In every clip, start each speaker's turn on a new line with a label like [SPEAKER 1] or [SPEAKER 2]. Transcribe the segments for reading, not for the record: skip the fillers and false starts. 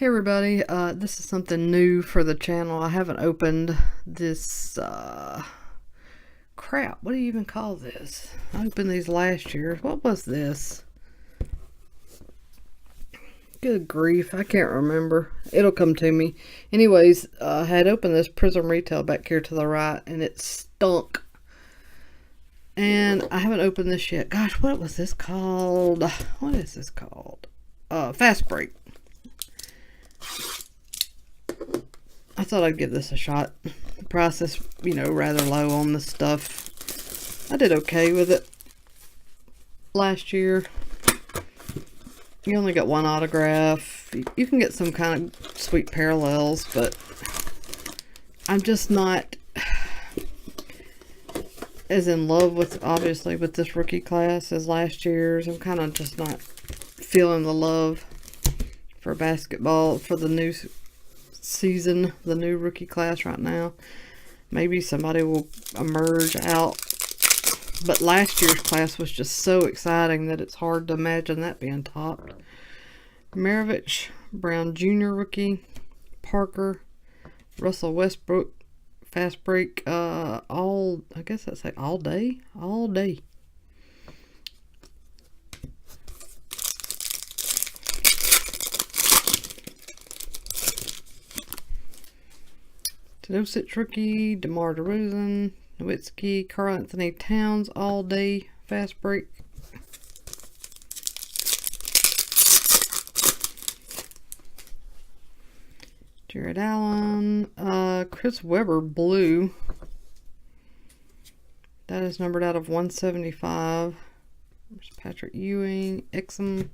[SPEAKER 1] Hey everybody, this is something new for the channel. I haven't opened this, crap, what do you even call this? I opened these last year. What was this? Good grief, I can't remember. It'll come to me. Anyways, I had opened this Prizm Retail back here to the right, and it stunk. And I haven't opened this yet. Gosh, what was this called? What is this called? Fast Break. I thought I'd give this a shot. The price is, rather low on this stuff. I did okay with it last year. You only got one autograph. You can get some kind of sweet parallels, but I'm just not as in love with, obviously, with this rookie class as last year's. I'm kind of just not feeling the love for basketball, for the new season, the new rookie class right now. Maybe somebody will emerge out, but last year's class was just so exciting that it's hard to imagine that being topped. Maravich, Brown Jr. rookie, Parker, Russell Westbrook, Fast Break, I guess I'd say all day. Teodosic rookie, DeMar DeRozan, Nowitzki, Karl Anthony Towns, all day, Fast Break. Jared Allen, Chris Webber, blue. That is numbered out of 175. There's Patrick Ewing, Exum.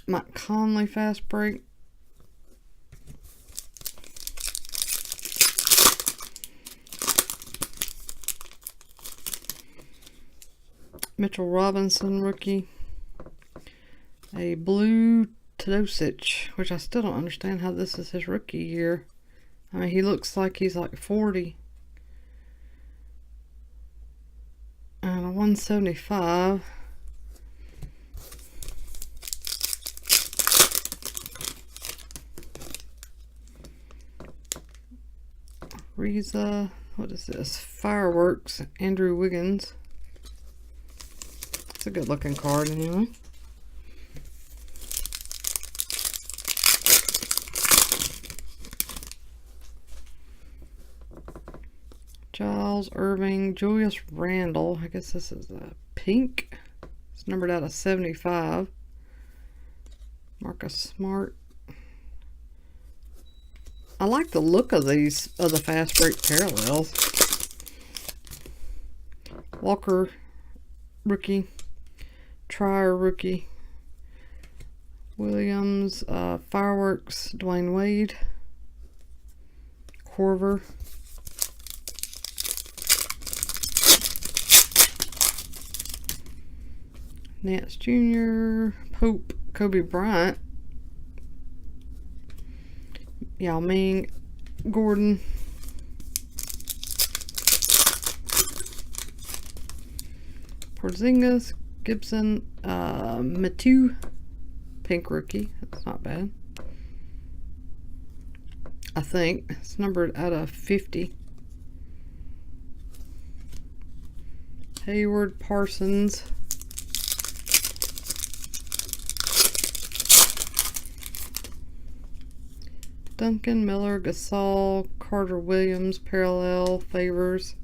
[SPEAKER 1] Mike Conley, Fast Break. Mitchell Robinson, rookie. A blue Teodosic, which I still don't understand how this is his rookie year. I mean, he looks like he's like 40. And a 175. Riza, what is this? Fireworks, Andrew Wiggins. It's a good looking card anyway. Giles Irving, Julius Randle. I guess this is a pink. It's numbered out of 75. Marcus Smart. I like the look of these, of the Fast Break parallels. Walker, rookie. Trier, rookie. Williams, Fireworks, Dwayne Wade. Corver. Nance Jr., Pope, Kobe Bryant. Yao Ming, Gordon, Porzingis, Gibson, Matu, pink rookie. That's not bad. I think it's numbered out of 50. Hayward, Parsons. Duncan, Miller, Gasol, Carter Williams, parallel, Favors.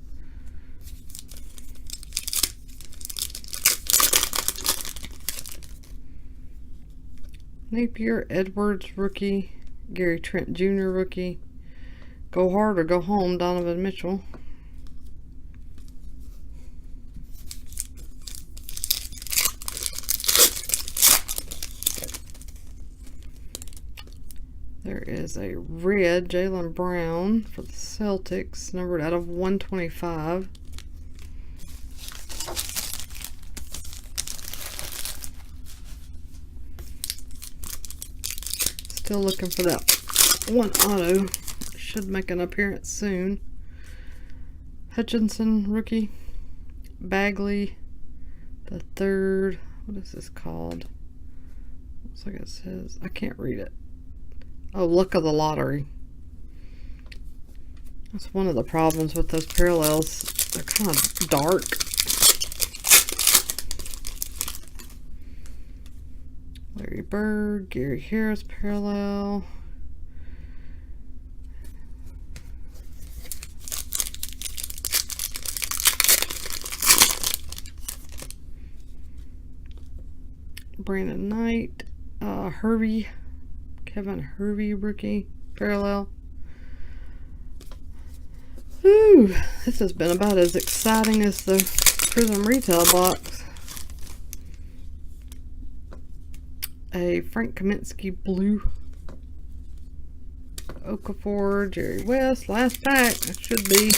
[SPEAKER 1] Napier, Edwards, rookie. Gary Trent Jr., rookie. Go hard or go home, Donovan Mitchell. There is a red Jaylen Brown for the Celtics, numbered out of 125. Still looking for that one auto. Should make an appearance soon. Hutchinson rookie. Bagley the third. What is this called? Looks like it says, I can't read it. Oh, luck of the lottery. That's one of the problems with those parallels. They're kind of dark. Larry Bird, Gary Harris parallel. Brandon Knight, Hervey, Kevin Hervey rookie parallel. Ooh, this has been about as exciting as the Prizm retail box. A Frank Kaminsky blue. Okafor, Jerry West, last pack. It should be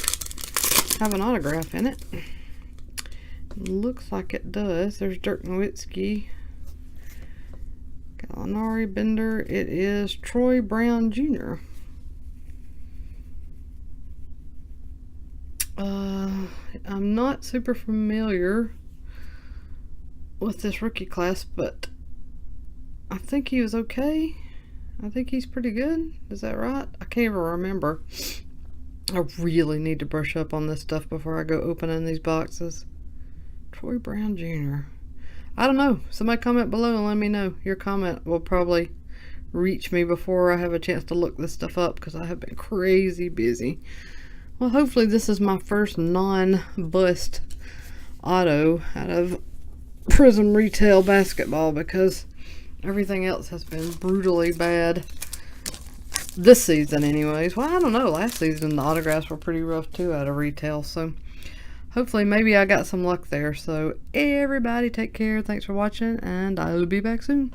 [SPEAKER 1] have an autograph in it. Looks like it does. There's Dirk Nowitzki. Gallinari, Bender. It is Troy Brown Jr. I'm not super familiar with this rookie class, but I think he was okay. I think he's pretty good. Is that right? I can't even remember. I really need to brush up on this stuff before I go opening these boxes. Troy Brown Jr. I don't know. Somebody comment below and let me know. Your comment will probably reach me before I have a chance to look this stuff up because I have been crazy busy. Well, hopefully this is my first non-bust auto out of Prizm retail basketball because everything else has been brutally bad this season anyways. Well, I don't know. Last season the autographs were pretty rough too out of retail, so hopefully maybe I got some luck there. So everybody take care. Thanks for watching, and I will be back soon.